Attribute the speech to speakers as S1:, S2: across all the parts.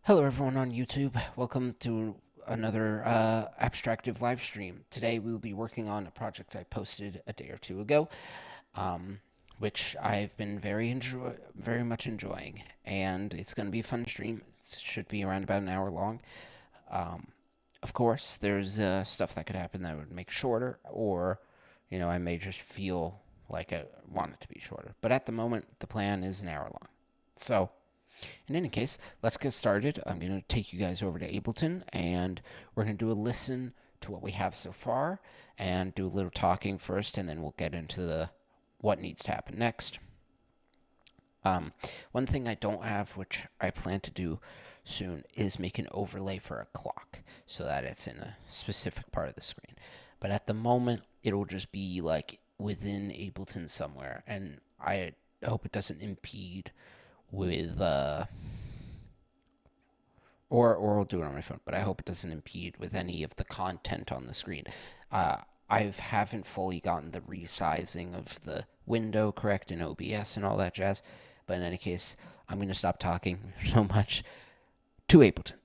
S1: Hello, everyone on YouTube. Welcome to another Abstractive live stream. Today, we will be working on a project I posted a day or two ago, um, which I've been very much enjoying, and it's going to be a fun stream. It should be around about an hour long. Um, of course, there's stuff that could happen that would make it shorter, or I may just feel like I want it to be shorter. But at the moment, the plan is an hour long. So. In any case, let's get started. I'm going to take you guys over to Ableton, and we're going to do a listen to what we have so far, and do a little talking first, and then we'll get into the what needs to happen next. One thing I don't have, which I plan to do soon, is make an overlay for a clock, so that it's in a specific part of the screen. But at the moment, it'll just be like within Ableton somewhere, and I hope it doesn't impede with or I'll do it on my phone, but I hope it doesn't impede with any of the content on the screen. I haven't fully gotten the resizing of the window correct in OBS and all that jazz, but in any case, I'm going to stop talking so much to Ableton.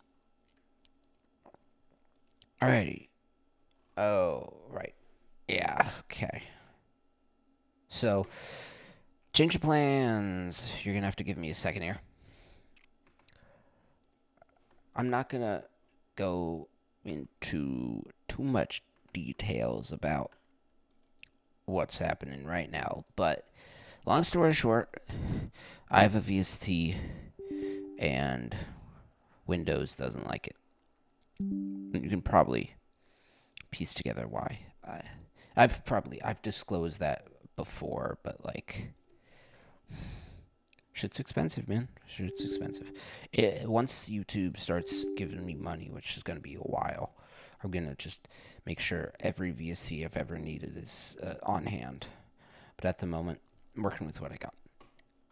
S1: Alrighty. Oh, right. Yeah, okay. So, change of plans. You're going to have to give me a second here. I'm not going to go into too much details about what's happening right now, but long story short, I have a VST and Windows doesn't like it. You can probably piece together why. I've disclosed that before, but like, shit's expensive, man. Shit's expensive. Once YouTube starts giving me money, which is going to be a while, I'm going to just make sure every VST I've ever needed is on hand. But at the moment, I'm working with what I got.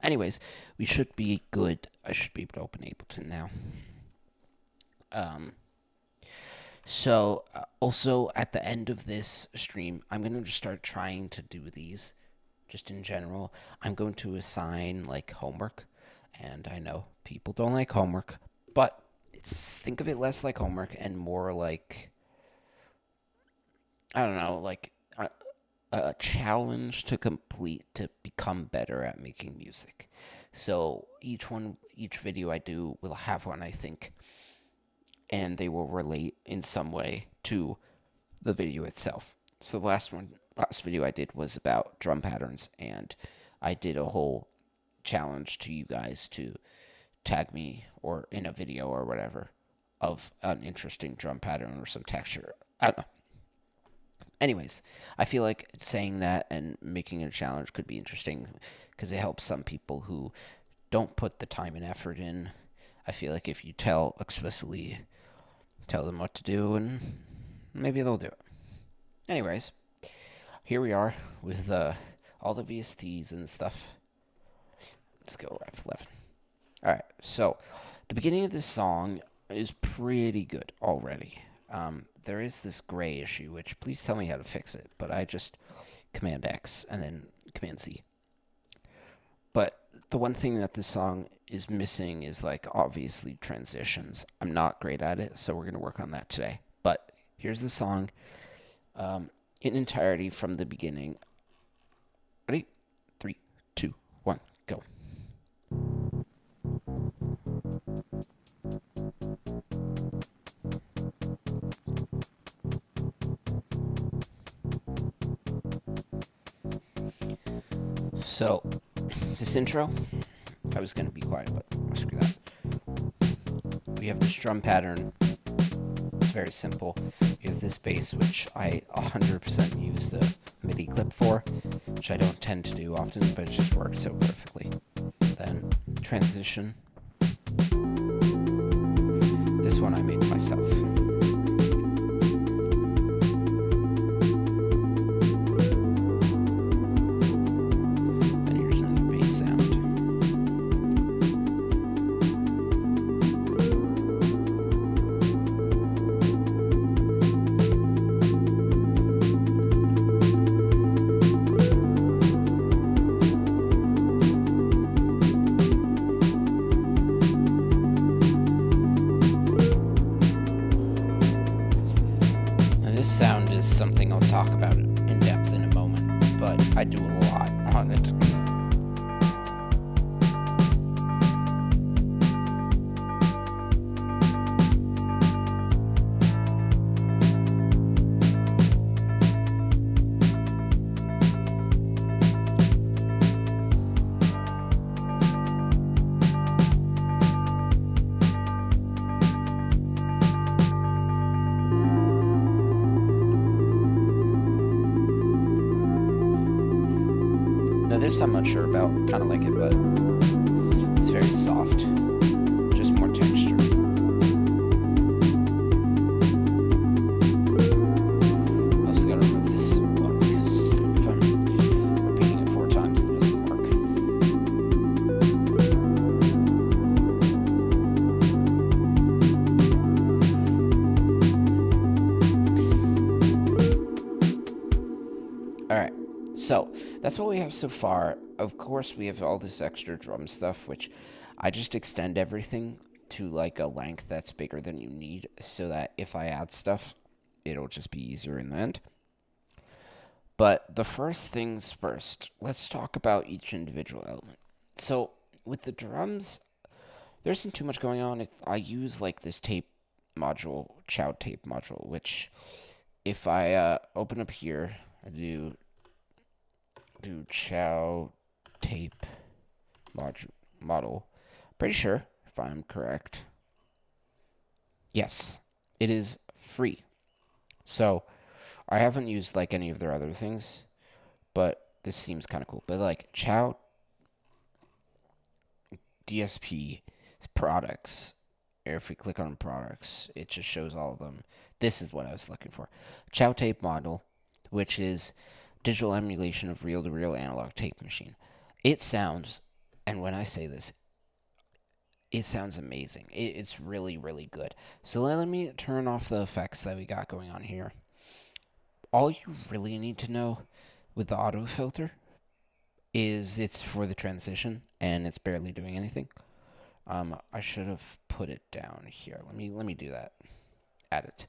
S1: Anyways, we should be good. I should be able to open Ableton now. So, also, at the end of this stream, I'm going to just start trying to do these. Just in general, I'm going to assign like homework, and I know people don't like homework, but think of it less like homework and more like, I don't know, like a challenge to complete to become better at making music. So each video I do will have one, I think, and they will relate in some way to the video itself. So the last video I did was about drum patterns, and I did a whole challenge to you guys to tag me or in a video or whatever of an interesting drum pattern or some texture. I don't know. Anyways, I feel like saying that and making it a challenge could be interesting because it helps some people who don't put the time and effort in. I feel like if you explicitly tell them what to do, and maybe they'll do it. Anyways, here we are with all the VSTs and stuff. Let's go F11. Alright, so the beginning of this song is pretty good already. There is this gray issue, which please tell me how to fix it, but I just Command X and then Command Z. But the one thing that this song is missing is, like, obviously transitions. I'm not great at it, so we're going to work on that today. But here's the song in entirety from the beginning. Ready? 3, 2, 1, go. So, this intro, I was going to be quiet, but screw that. We have this drum pattern. It's very simple. You have this bass, which I 100% use the MIDI clip for, which I don't tend to do often, but it just works so perfectly. Then, transition. This one I made myself. talk about it in depth in a moment, but I do a lot on it. Now this I'm not sure about, kind of like it, but it's very soft, just more texture. I also gotta remove this one because if I'm repeating it 4 times, it doesn't work. Alright, so that's what we have so far. Of course, we have all this extra drum stuff, which I just extend everything to like a length that's bigger than you need, so that if I add stuff, it'll just be easier in the end. But the first things first, let's talk about each individual element. So with the drums, there isn't too much going on. I use like this tape module, chow tape module, which if I open up here, I do chow tape model. Pretty sure if I'm correct. Yes, it is free. So I haven't used like any of their other things, but this seems kind of cool. But like chow DSP products, if we click on products, it just shows all of them. This is what I was looking for. Chow tape model, which is digital emulation of reel-to-reel analog tape machine. It sounds, and when I say this, it sounds amazing. It's really, really good. So let me turn off the effects that we got going on here. All you really need to know with the auto filter is it's for the transition, and it's barely doing anything. I should have put it down here. Let me do that. Add it.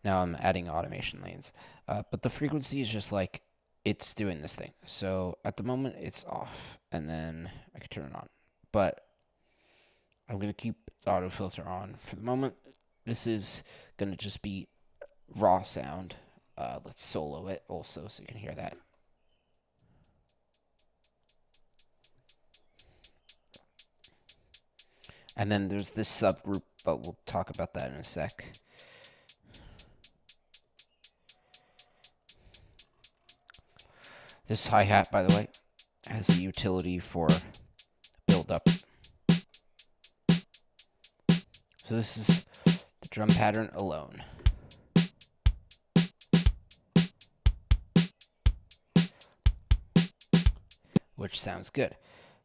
S1: Now I'm adding automation lanes. But the frequency is just like it's doing this thing. So at the moment it's off, and then I can turn it on. But I'm going to keep the auto filter on for the moment. This is going to just be raw sound. Let's solo it also so you can hear that. And then there's this subgroup, but we'll talk about that in a sec. This hi-hat, by the way, has a utility for build-up. So this is the drum pattern alone. Which sounds good.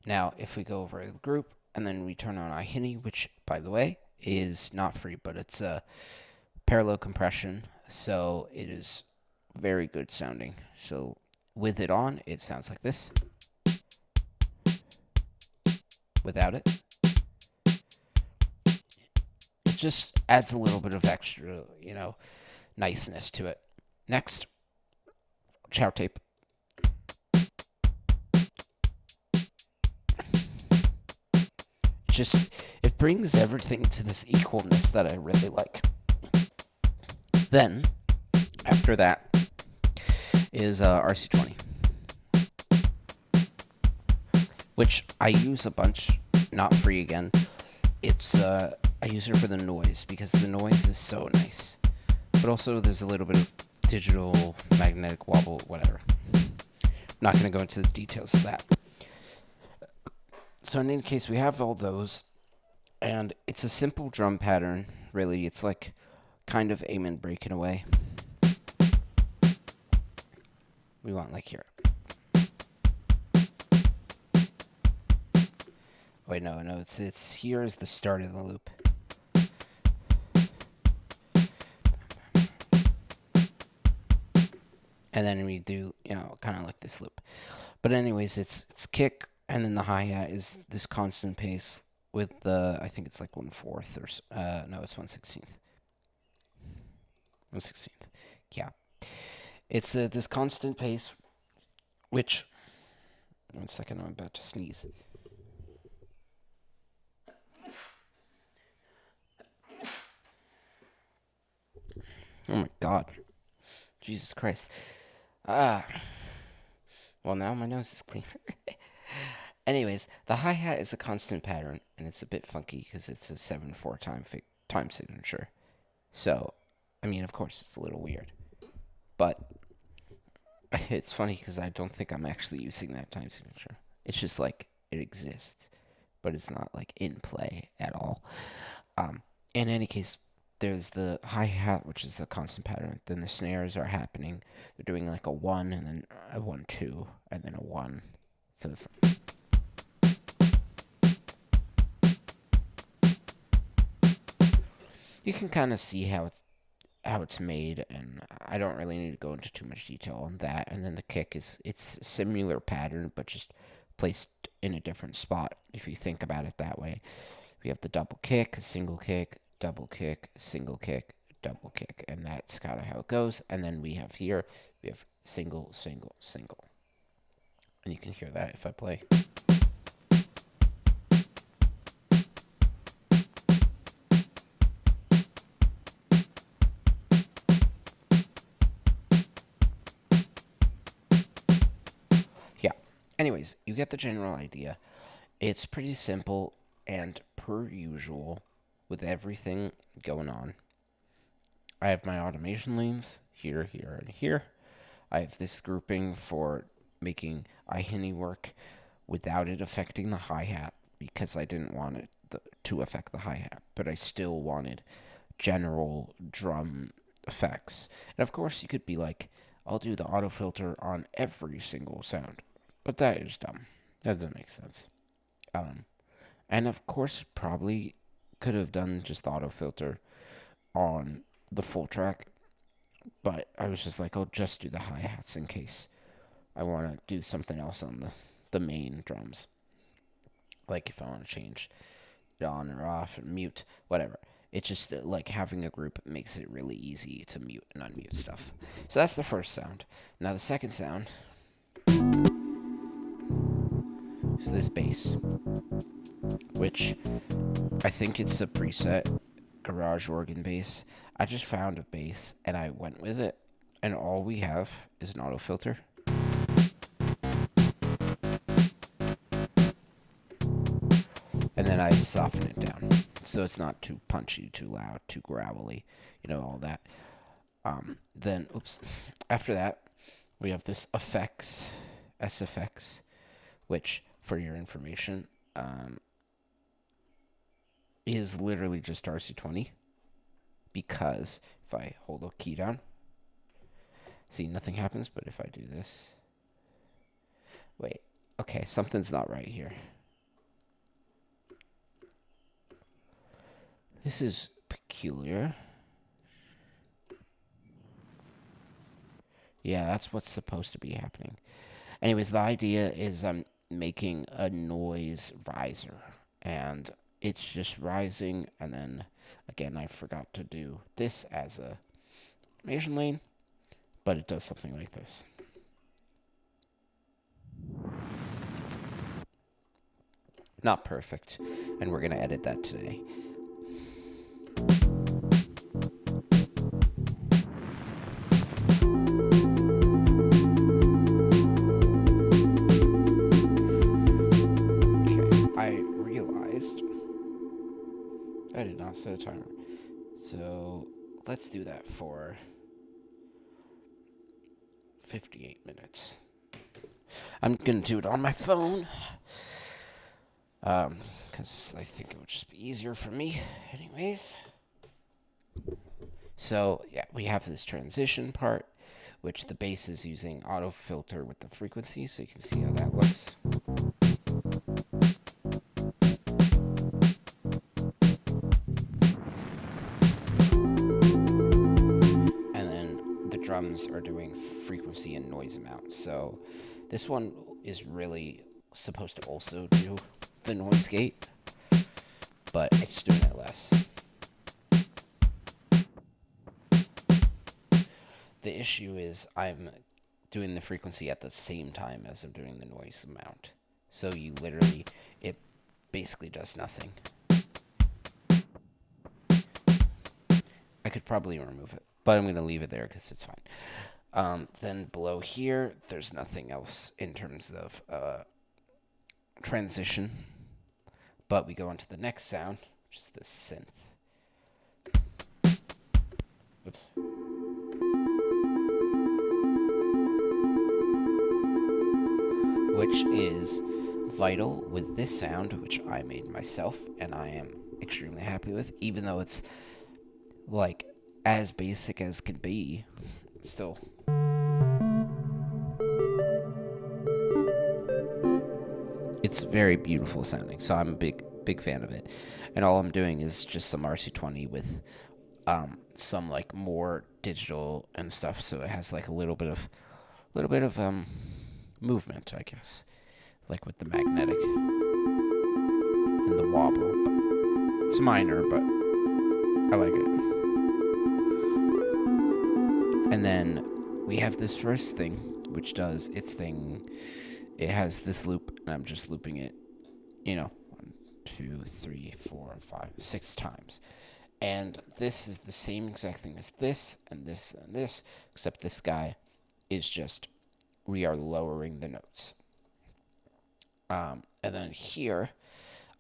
S1: Now, if we go over to the group, and then we turn on iHinny, which, by the way, is not free, but it's a parallel compression, so it is very good sounding. So with it on, it sounds like this. Without it, it just adds a little bit of extra, niceness to it. Next, chow tape. It brings everything to this equalness that I really like. Then, after that, is RC20, which I use a bunch, not free again. It's I use it for the noise because the noise is so nice, but also there's a little bit of digital magnetic wobble, whatever. I'm not going to go into the details of that. So in any case, we have all those, and it's a simple drum pattern, really. It's like kind of aim and break in a way. We want like here. Wait, no, it's here is the start of the loop. And then we do, kind of like this loop. But anyways, it's kick, and then the hi-hat is this constant pace with the, I think it's like 1/4 or, no, it's 1/16. 1/16, yeah. It's this constant pace, which, one second, I'm about to sneeze. Oh my god. Jesus Christ. Ah. Well, now my nose is cleaner. Anyways, the hi-hat is a constant pattern, and it's a bit funky because it's a 7/4 time signature. So, I mean, of course, it's a little weird. But it's funny because I don't think I'm actually using that time signature. It's just like it exists, but it's not like in play at all. Um, in any case, there's the hi hat, which is the constant pattern. Then the snares are happening. They're doing like a 1 and then a 1 2 and then a 1. So it's you can kind of see how it's made, and I don't really need to go into too much detail on that. And then the kick it's a similar pattern, but just placed in a different spot. If you think about it that way, we have the double kick, single kick, double kick, single kick, double kick, and that's kind of how it goes. And then we have single, single, single, and you can hear that if I play. Yeah. Anyways, you get the general idea. It's pretty simple, and per usual, with everything going on, I have my automation lanes here, here, and here. I have this grouping for making iHinny work without it affecting the hi-hat because I didn't want it to affect the hi-hat, but I still wanted general drum effects. And of course, you could be like, I'll do the auto filter on every single sound, but that is dumb. That doesn't make sense. And of course, probably could have done just auto filter on the full track, but I was just like, I'll just do the hi hats in case I want to do something else on the main drums. Like if I want to change it on or off and mute, whatever. It's just like having a group makes it really easy to mute and unmute stuff. So that's the first sound. Now the second sound is this bass, which I think it's a preset garage organ bass. I just found a bass and I went with it, and all we have is an auto filter. And then I soften it down so it's not too punchy, too loud, too gravelly, all that. Then, after that, we have this effects, SFX, which, for your information, is literally just RC20. Because if I hold a key down, see, nothing happens, but if I do this, wait, okay, something's not right here. This is peculiar. Yeah, that's what's supposed to be happening. Anyways, the idea is I'm making a noise riser, and it's just rising, and then, again, I forgot to do this as a automation lane, but it does something like this. Not perfect, and we're going to edit that today. I did not set a timer. So let's do that for 58 minutes. I'm going to do it on my phone. Because I think it would just be easier for me. Anyways. So, yeah, we have this transition part, which the bass is using auto filter with the frequency, so you can see how that looks. Drums are doing frequency and noise amount. So this one is really supposed to also do the noise gate, but it's doing it less. The issue is I'm doing the frequency at the same time as I'm doing the noise amount. So it basically does nothing. I could probably remove it, but I'm going to leave it there because it's fine. Then below here, there's nothing else in terms of transition. But we go on to the next sound, which is this synth. Oops. Which is vital with this sound, which I made myself, and I am extremely happy with, even though it's like as basic as can be. Still, it's very beautiful sounding, so I'm a big fan of it. And all I'm doing is just some RC20 with some like more digital and stuff, so it has like a little bit of movement, I guess, like with the magnetic and the wobble. It's minor, but I like it. And then we have this first thing, which does its thing. It has this loop, and I'm just looping it, 1, 2, 3, 4, 5, 6 times. And this is the same exact thing as this, and this, and this, except this guy is just, we are lowering the notes. And then here,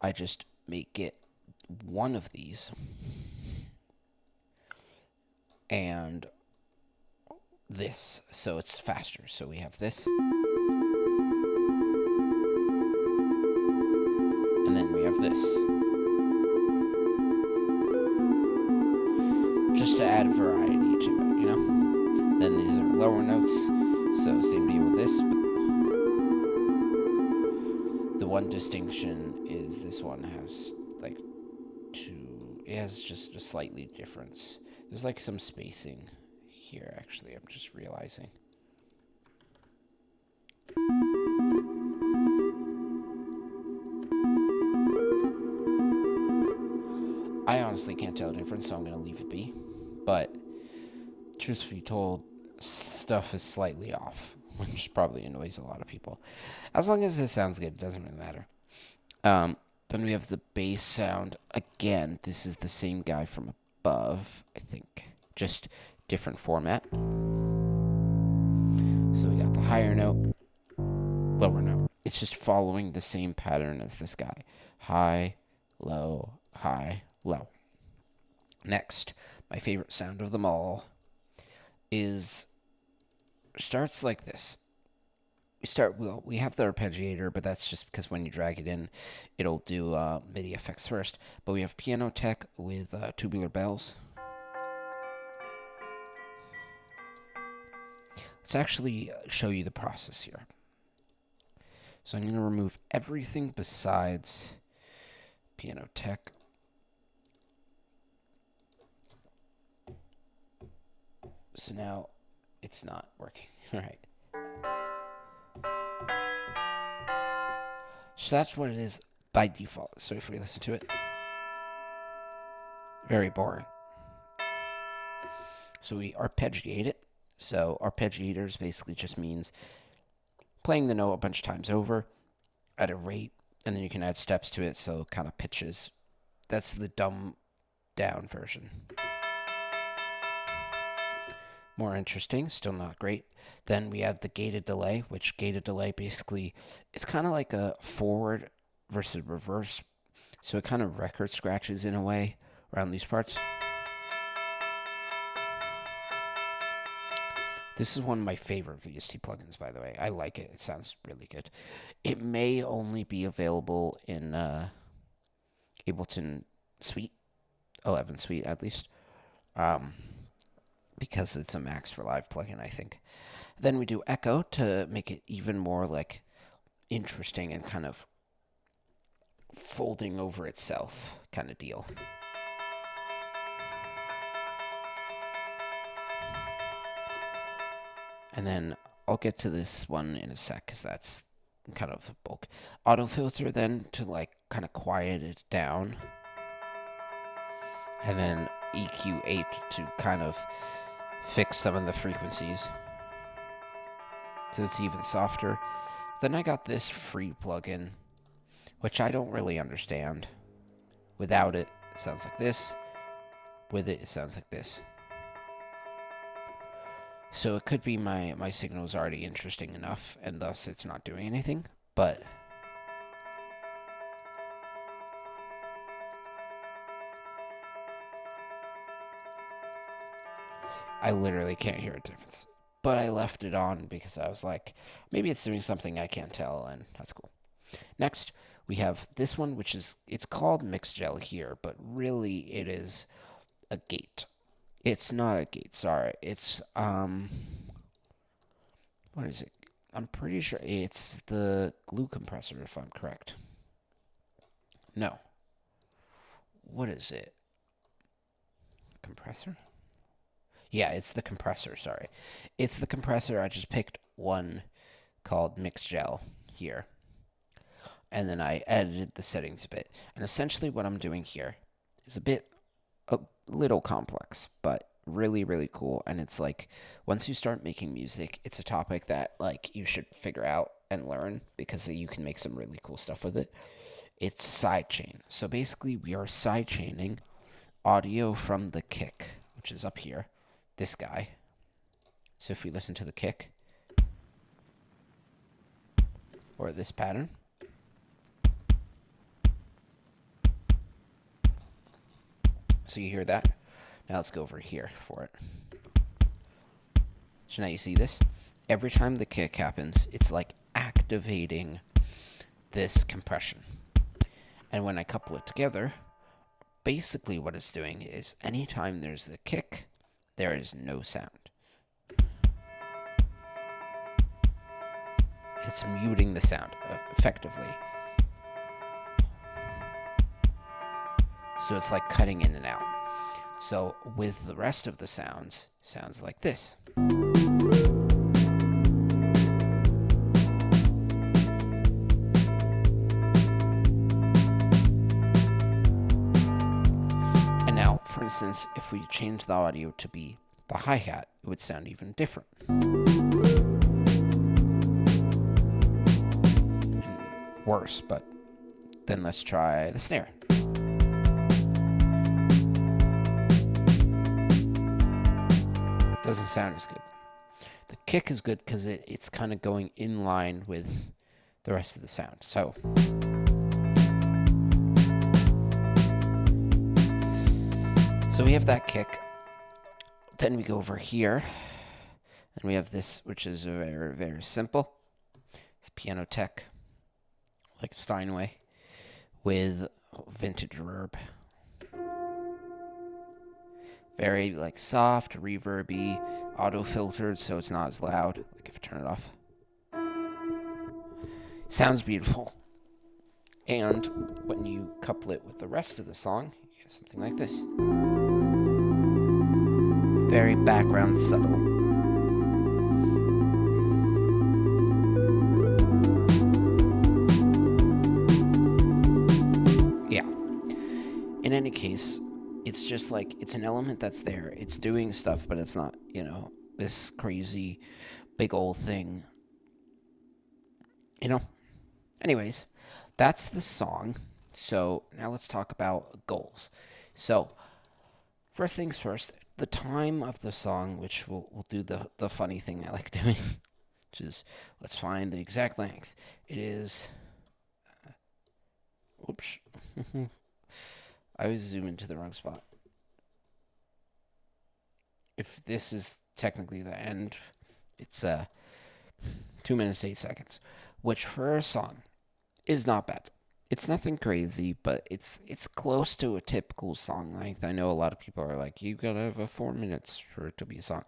S1: I just make it one of these, and this, so it's faster. So we have this, and then we have this, just to add variety to it, Then these are lower notes, so same deal with this, but the one distinction is this one has like it has just a slightly difference. There's like some spacing here, actually, I'm just realizing. I honestly can't tell the difference, so I'm going to leave it be. But, truth be told, stuff is slightly off, which probably annoys a lot of people. As long as it sounds good, it doesn't really matter. Then we have the bass sound. Again, this is the same guy from above, I think. Just different format. So we got the higher note, lower note. It's just following the same pattern as this guy. High, low, high, low. Next, my favorite sound of them all starts like this. We have the arpeggiator, but that's just because when you drag it in, it'll do MIDI effects first. But we have piano tech with tubular bells. Let's actually show you the process here. So I'm going to remove everything besides piano tech. So now it's not working. All right. So that's what it is by default. So if we listen to it, very boring. So we arpeggiate it. So arpeggiators basically just means playing the note a bunch of times over at a rate, and then you can add steps to it, so kind of pitches. That's the dumbed down version. More interesting, still not great. Then we have the gated delay, which gated delay basically is kind of like a forward versus reverse. So it kind of record scratches in a way around these parts. This is one of my favorite VST plugins, by the way. I like it. It sounds really good. It may only be available in Ableton Suite, 11 Suite at least. Because it's a Max for Live plugin, I think. Then we do echo to make it even more like interesting and kind of folding over itself kind of deal. And then I'll get to this one in a sec because that's kind of a bulk. Auto filter then to like kind of quiet it down. And then EQ8 to kind of fix some of the frequencies so it's even softer. Then I got this free plugin, which I don't really understand. Without it, it sounds like this. With it, it sounds like this. So it could be my signal is already interesting enough, and thus it's not doing anything, but I literally can't hear a difference. But I left it on because I was like, maybe it's doing something I can't tell, and that's cool. Next, we have this one, which is, it's called Mixed Gel here, but really it is a gate. It's not a gate, sorry. It's, what is it? I'm pretty sure it's the glue compressor, if I'm correct. No. What is it? Compressor? Yeah, it's the compressor, sorry. It's the compressor. I just picked one called Mixed Gel here. And then I edited the settings a bit. And essentially what I'm doing here is a little complex, but really, really cool. And it's like, once you start making music, it's a topic that like you should figure out and learn because you can make some really cool stuff with it. It's sidechain. So basically we are sidechaining audio from the kick, which is up here, this guy. So if we listen to the kick, or this pattern, so you hear that. Now let's go over here for it. So now you see this. Every time the kick happens, it's like activating this compression. And when I couple it together, basically what it's doing is anytime there's a kick, there is no sound. It's muting the sound effectively. So it's like cutting in and out. So with the rest of the sounds like this. And now, for instance, if we change the audio to be the hi-hat, it would sound even different. And worse, but then let's try the snare. Doesn't sound as good. The kick is good because it's kind of going in line with the rest of the sound. So we have that kick. Then we go over here, and we have this, which is very, very simple. It's Piano Tech, like Steinway, with vintage reverb. Very like soft, reverby, auto-filtered, so it's not as loud. Like if I turn it off. Sounds beautiful. And when you couple it with the rest of the song, you get something like this. Very background subtle. Yeah. In any case, it's just like, it's an element that's there. It's doing stuff, but it's not, this crazy big old thing. Anyways, that's the song. So now let's talk about goals. So first things first, the time of the song, which we'll do the funny thing I like doing, which is, let's find the exact length. It is, whoops. I always zoom into the wrong spot. If this is technically the end, it's 2 minutes 8 seconds, which for a song is not bad. It's nothing crazy, but it's close to a typical song length. I know a lot of people are like, you gotta have 4 minutes for it to be a song.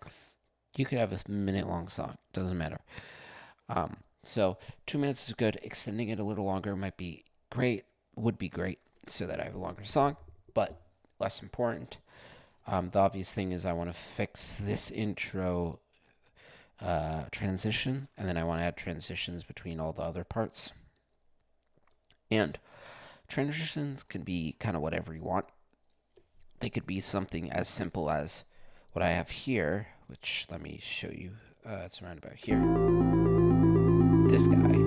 S1: You could have a minute-long song. Doesn't matter. So 2 minutes is good. Extending it a little longer might be great. Would be great, so that I have a longer song, but less important. The obvious thing is I want to fix this intro transition, and then I want to add transitions between all the other parts. And transitions can be kind of whatever you want. They could be something as simple as what I have here, which let me show you. It's around about here. This guy.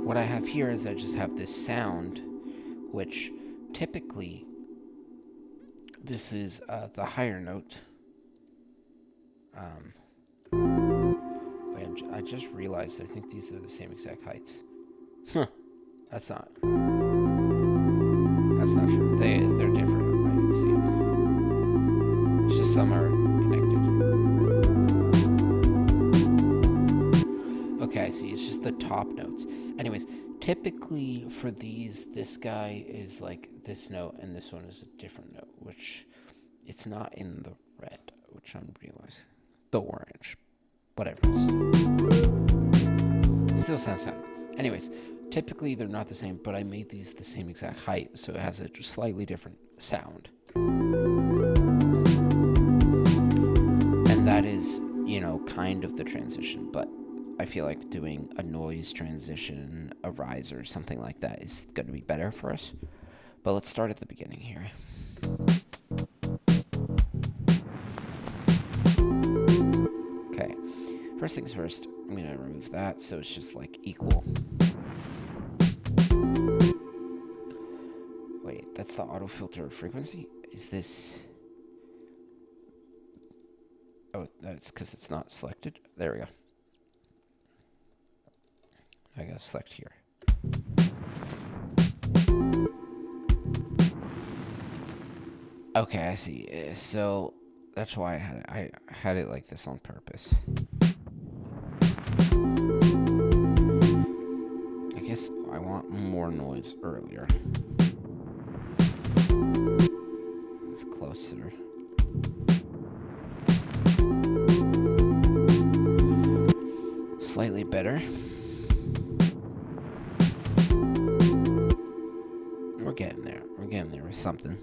S1: What I have here is I just have this sound, which typically this is the higher note. Wait, I just realized I think these are the same exact heights. Huh. That's not true. They're different. I can see it. It's just some are connected. Okay, I see. It's just the top notes. Anyways, typically for these, this guy is like this note, and this one is a different note, which it's not in the red, which I'm realizing. The orange. Whatever it is. Still sounds sound. Anyways, typically they're not the same, but I made these the same exact height, so it has a slightly different sound. And that is, you know, kind of the transition, but I feel like doing a noise transition, a riser, something like that is going to be better for us. But let's start at the beginning here. Okay, first things first, I'm going to remove that so it's just like equal. Wait, that's the auto filter frequency? Is this... Oh, that's because it's not selected. There we go. I gotta select here. Okay, I see. So that's why I had it like this on purpose. I guess I want more noise earlier. It's closer. Slightly better. We're getting there. We're getting there with something.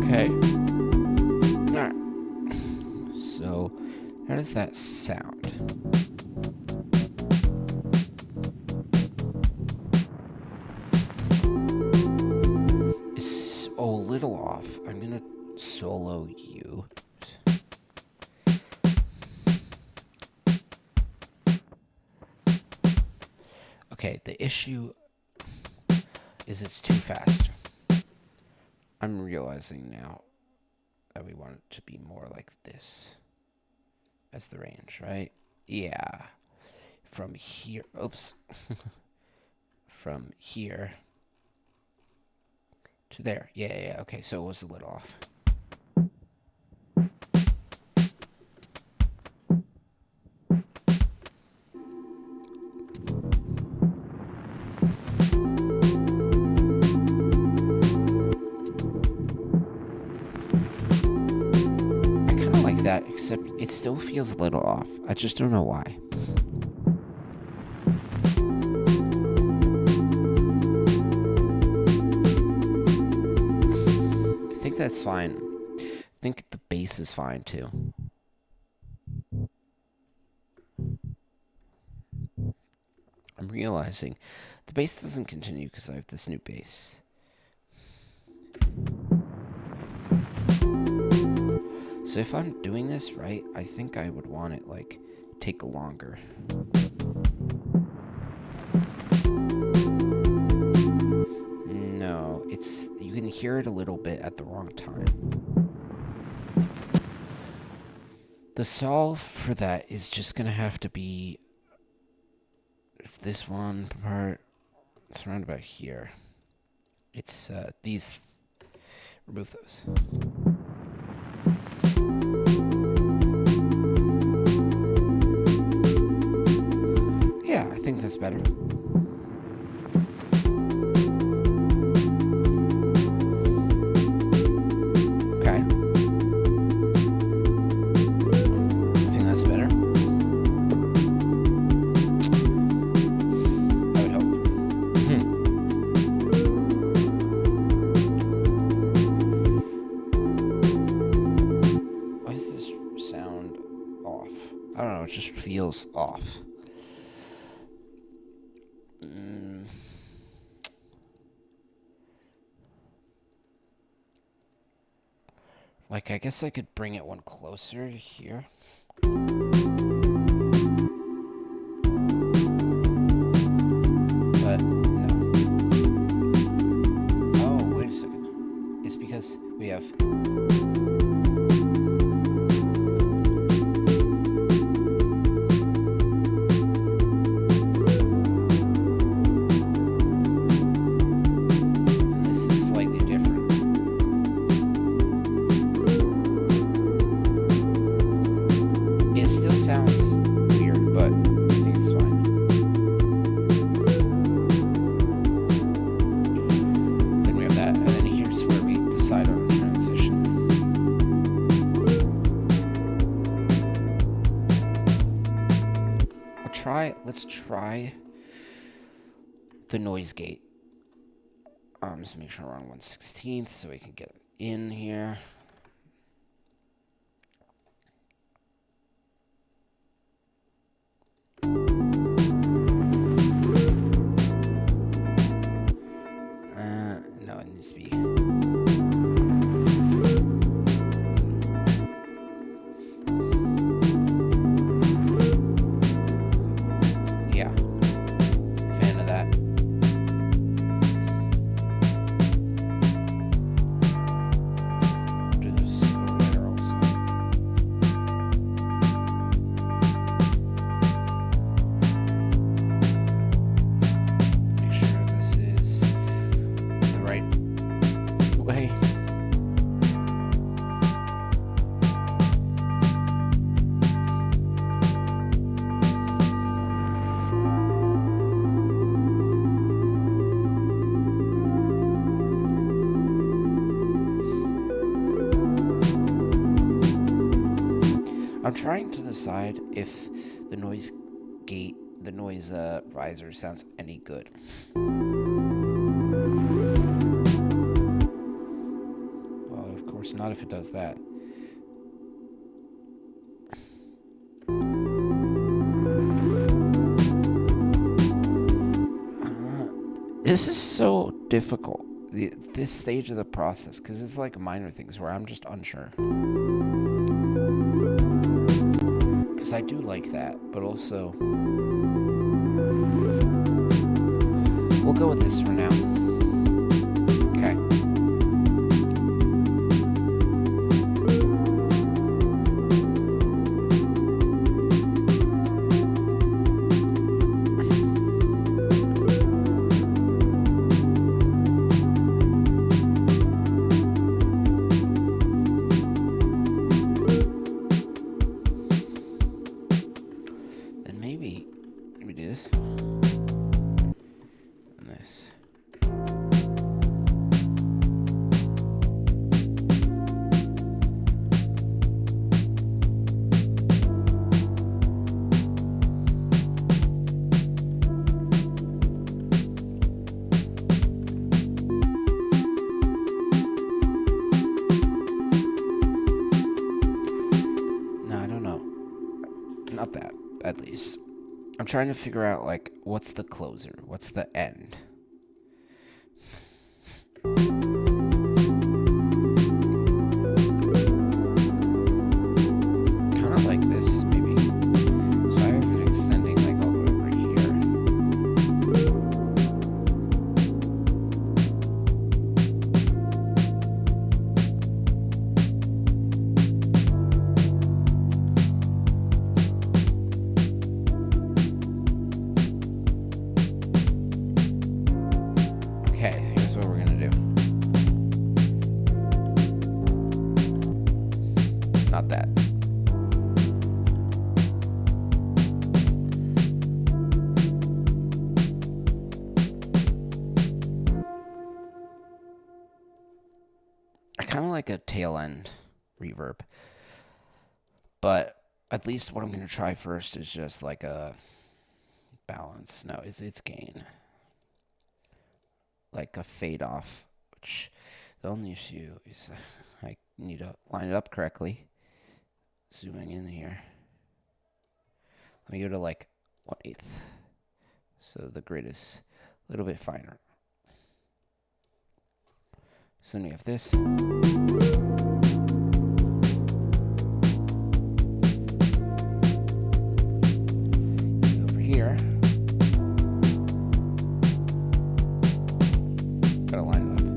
S1: Okay. Alright. So, how does that sound? Little off. I'm gonna solo you. Okay, the issue is it's too fast. I'm realizing now that we want it to be more like this as the range, right? Yeah. From here, oops. From here to there. Yeah, okay, so it was a little off. I kind of like that, except it still feels a little off. I just don't know why. That's fine. I think the bass is fine too. I'm realizing the bass doesn't continue because I have this new bass. So if I'm doing this right, I think I would want it like take longer. No, it's you can hear it a little bit at the wrong time. The solve for that is just gonna have to be this one part. It's around about here. It's these. Remove those. Yeah, I think that's better. know, it just feels off. Like, I guess I could bring it one closer here. But, no. Oh, wait a second. It's because we have... And this is slightly different. It still sounds weird, but I think it's fine. Then we have that, and then here's where we decide on the transition. Let's try the noise gate. Just make sure we're on 1/16th so we can get in here. No, it needs to be. Yeah. Fan of that. Do this over there also. Make sure this is the right way. I'm trying to decide if the noise gate, the noise riser sounds any good. Well, of course not if it does that. This is so difficult, this stage of the process, because it's like minor things where I'm just unsure. Because I do like that, but also... We'll go with this for now. Okay. Then maybe let me do this. And this. No, I don't know. Not that, at least. I'm trying to figure out, like, what's the closer? What's the end? Kind of like this, maybe. So I have it extending, like, all the way over here. Okay, here's what we're gonna do. Not that. I kind of like a tail end reverb. But at least what I'm gonna try first is just like a balance. No, it's gain. Like a fade off, which the only issue is I need to line it up correctly. Zooming in here. Let me go to like 1/8. So the grid is a little bit finer. So then we have this. Over here. Gotta line it up.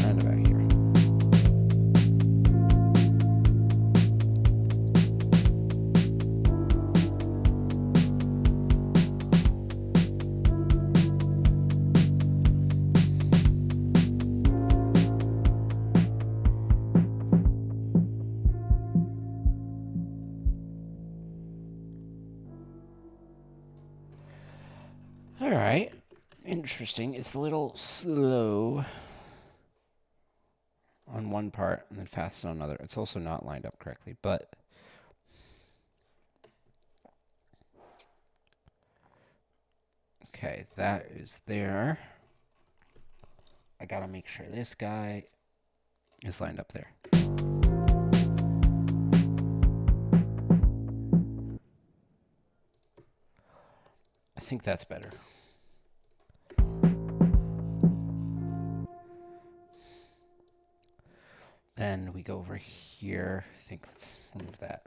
S1: And about here. Alright. Interesting. It's a little slow on one part and then fast on another. It's also not lined up correctly, but okay, that is there. I gotta make sure this guy is lined up there. I think that's better. Then we go over here. I think let's remove that.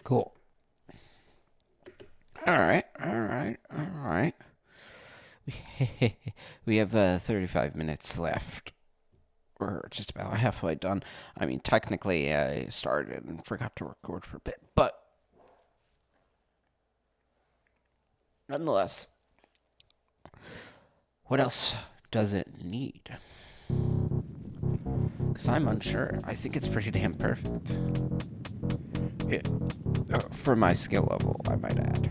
S1: Cool. All right. We have 35 minutes left. We're just about halfway done. I mean, technically, I started and forgot to record for a bit, but nonetheless, what else does it need? Because I'm unsure. I think it's pretty damn perfect. For my skill level, I might add.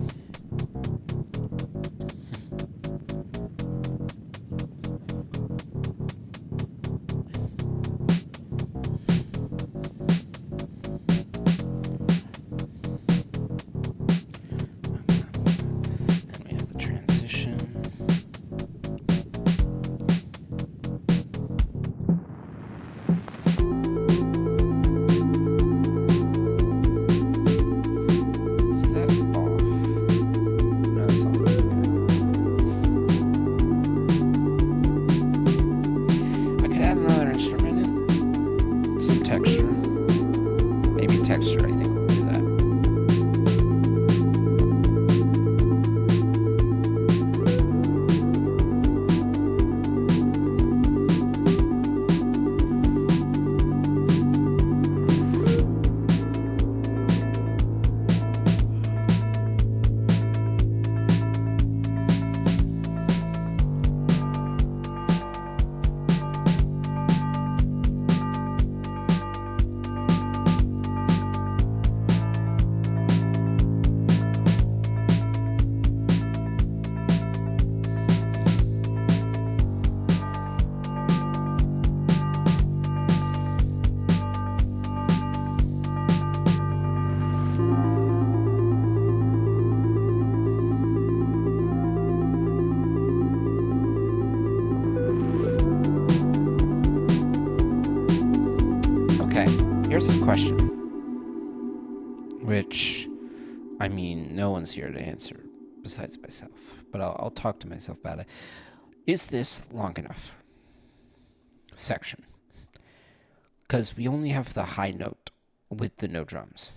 S1: Here's a question, which, I mean, no one's here to answer besides myself, but I'll talk to myself about it. Is this long enough section? Because we only have the high note with the no drums.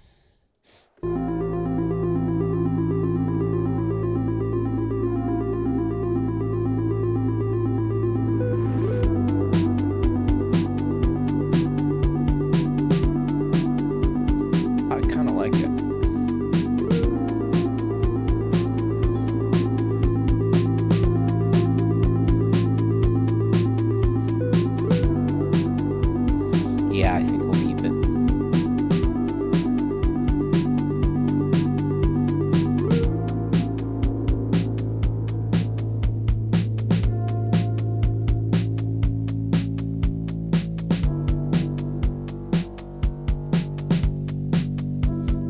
S1: Yeah, I think we'll keep it.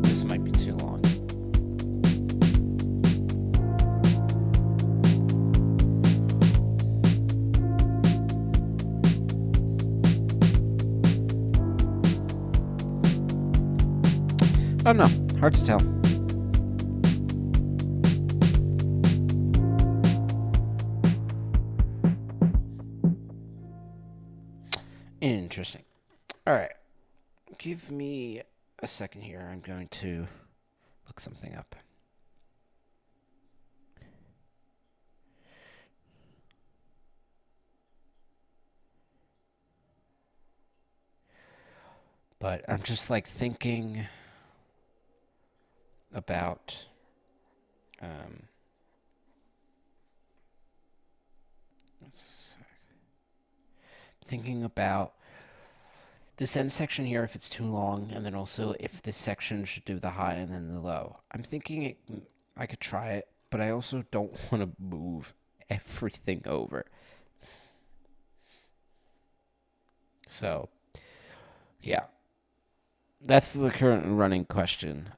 S1: This might be too long. I don't know. Hard to tell. Interesting. All right. Give me a second here. I'm going to look something up. But I'm just like thinking about thinking about this end section here if it's too long, and then also if this section should do the high and then the low. I'm thinking I could try it, but I also don't want to move everything over. So, yeah. That's the current running question.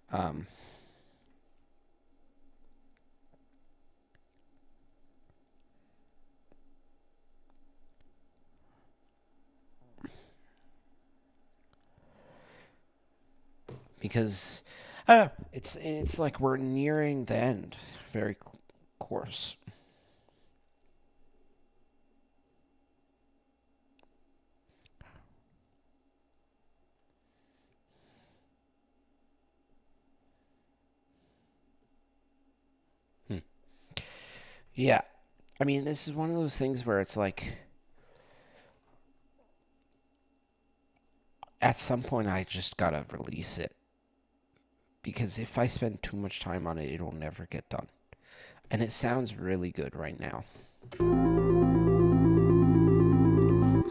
S1: Because I don't know, it's like we're nearing the end, very course. Hmm. Yeah, I mean, this is one of those things where it's like, at some point, I just gotta release it. Because if I spend too much time on it, it'll never get done. And it sounds really good right now. So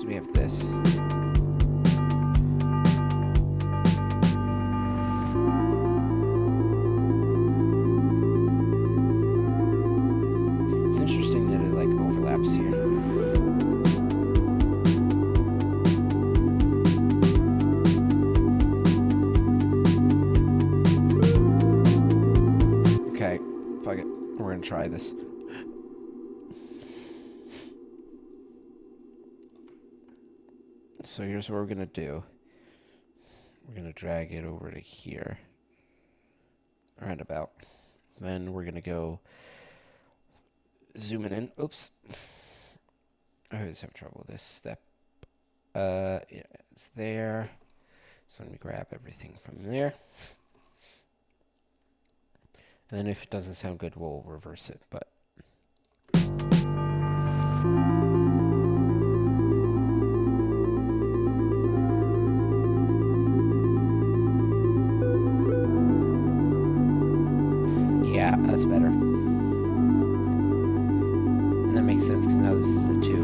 S1: we have this. It's interesting that it like overlaps here. Okay, fuck it. We're gonna try this. So here's what we're gonna do. We're gonna drag it over to here. Right about. Then we're gonna go zooming in. Oops. I always have trouble with this step. Yeah, it's there. So let me grab everything from there. And then if it doesn't sound good, we'll reverse it. But yeah, that's better. And that makes sense because now this is the 2.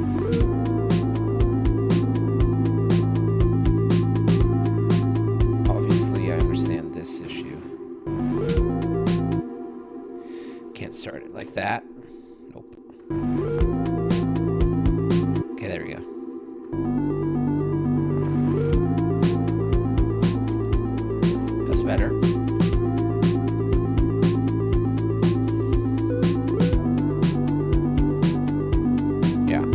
S1: Obviously, I understand this issue. Can't start it like that. Nope. Okay, there we go. That's better. Yeah.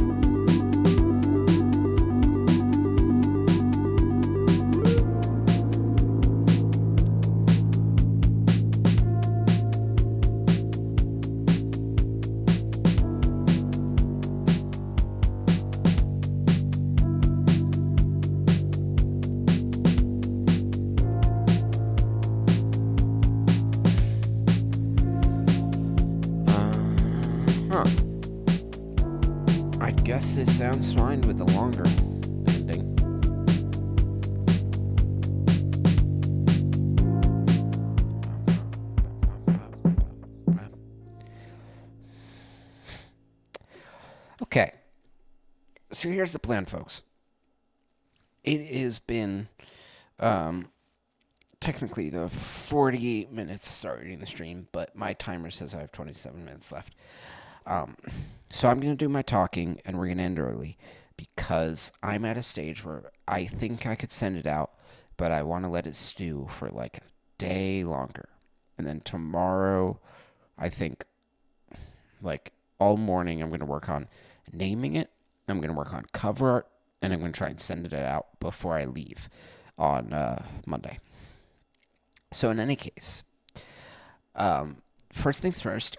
S1: I guess this sounds fine with the longer ending. Okay. So here's the plan, folks. It has been technically the 48 minutes starting the stream, but my timer says I have 27 minutes left. So I'm going to do my talking, and we're going to end early because I'm at a stage where I think I could send it out, but I want to let it stew for like a day longer. And then tomorrow, I think, like all morning, I'm going to work on naming it. I'm going to work on cover art, and I'm going to try and send it out before I leave on Monday. So in any case, first things first,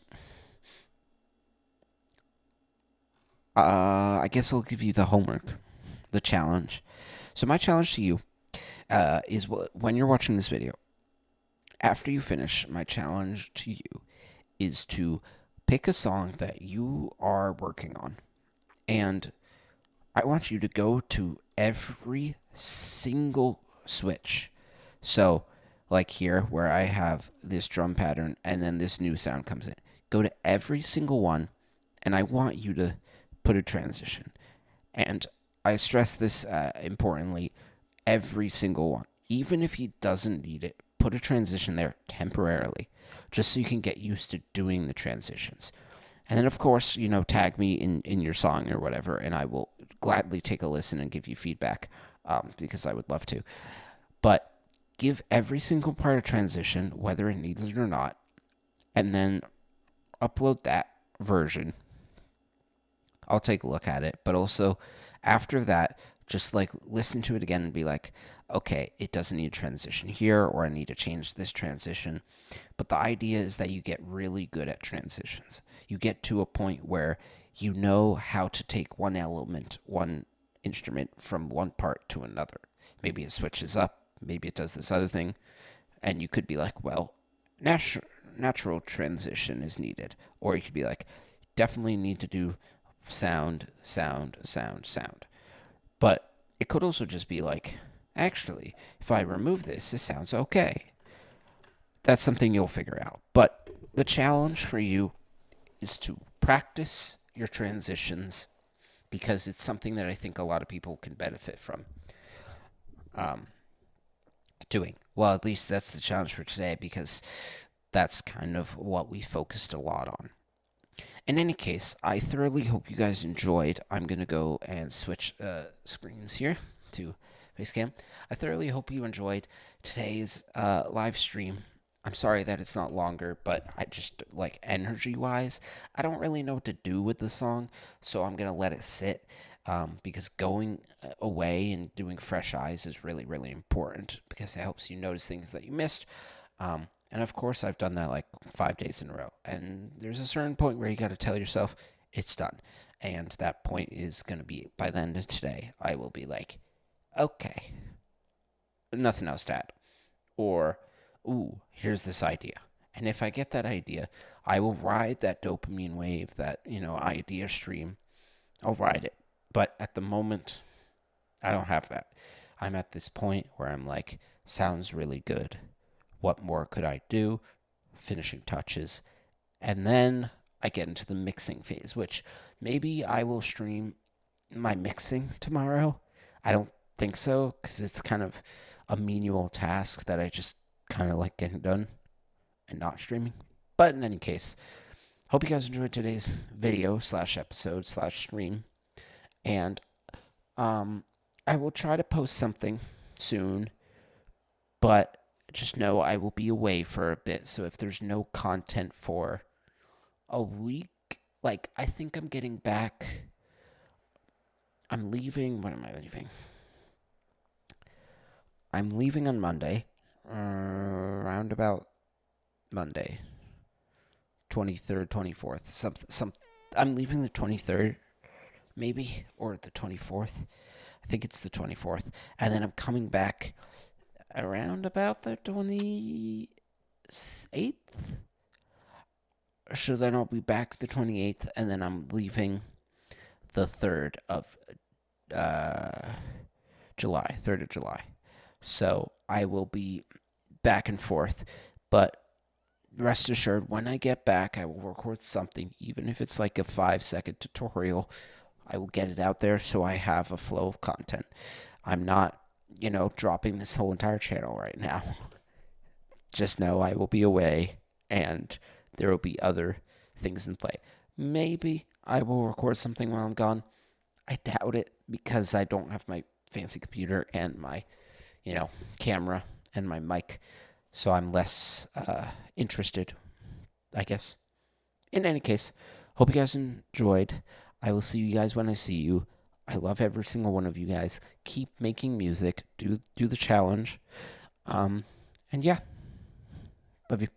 S1: I guess I'll give you the homework, the challenge. So my challenge to you is when you're watching this video, after you finish, my challenge to you is to pick a song that you are working on, and I want you to go to every single switch. So, like here, where I have this drum pattern and then this new sound comes in, go to every single one, and I want you to put a transition. And I stress this importantly, every single one. Even if he doesn't need it, put a transition there temporarily, just so you can get used to doing the transitions. And then, of course, tag me in your song or whatever, and I will gladly take a listen and give you feedback because I would love to. But give every single part a transition, whether it needs it or not, and then upload that version. I'll take a look at it, but also after that, just like listen to it again and be like, okay, it doesn't need a transition here, or I need to change this transition. But the idea is that you get really good at transitions. You get to a point where you know how to take one element, one instrument from one part to another. Maybe it switches up, maybe it does this other thing, and you could be like, well, natural transition is needed. Or you could be like, definitely need to do sound, sound, sound, sound. But it could also just be like, actually, if I remove this, it sounds okay. That's something you'll figure out. But the challenge for you is to practice your transitions because it's something that I think a lot of people can benefit from um, doing. Well, at least that's the challenge for today because that's kind of what we focused a lot on. In any case, I thoroughly hope you guys enjoyed. I'm going to go and switch screens here to Facecam. I thoroughly hope you enjoyed today's live stream. I'm sorry that it's not longer, but I just, like, energy-wise, I don't really know what to do with the song, so I'm going to let it sit because going away and doing fresh eyes is really, really important because it helps you notice things that you missed. And of course, I've done that like 5 days in a row. And there's a certain point where you got to tell yourself it's done. And that point is going to be by the end of today. I will be like, okay, nothing else to add. Or, ooh, here's this idea. And if I get that idea, I will ride that dopamine wave, that, idea stream. I'll ride it. But at the moment, I don't have that. I'm at this point where I'm like, sounds really good. What more could I do? Finishing touches. And then I get into the mixing phase, which maybe I will stream my mixing tomorrow. I don't think so, because it's kind of a menial task that I just kind of like getting done and not streaming. But in any case, hope you guys enjoyed today's video slash episode slash stream. And I will try to post something soon, but just know I will be away for a bit. So if there's no content for a week, like, I think I'm getting back. I'm leaving. When am I leaving? I'm leaving on Monday. Around about Monday. 23rd, 24th. I'm leaving the 23rd, maybe, or the 24th. I think it's the 24th. And then I'm coming back around about the 28th. So then I'll be back the 28th, and then I'm leaving the 3rd of July. 3rd of July. So I will be back and forth. But rest assured, when I get back, I will record something, even if it's like a 5-second tutorial. I will get it out there so I have a flow of content. I'm not, dropping this whole entire channel right now. Just know I will be away and there will be other things in play. Maybe I will record something while I'm gone. I doubt it because I don't have my fancy computer and my, camera and my mic. So I'm less interested, I guess. In any case, hope you guys enjoyed. I will see you guys when I see you. I love every single one of you guys. Keep making music. Do the challenge. And yeah, Love you.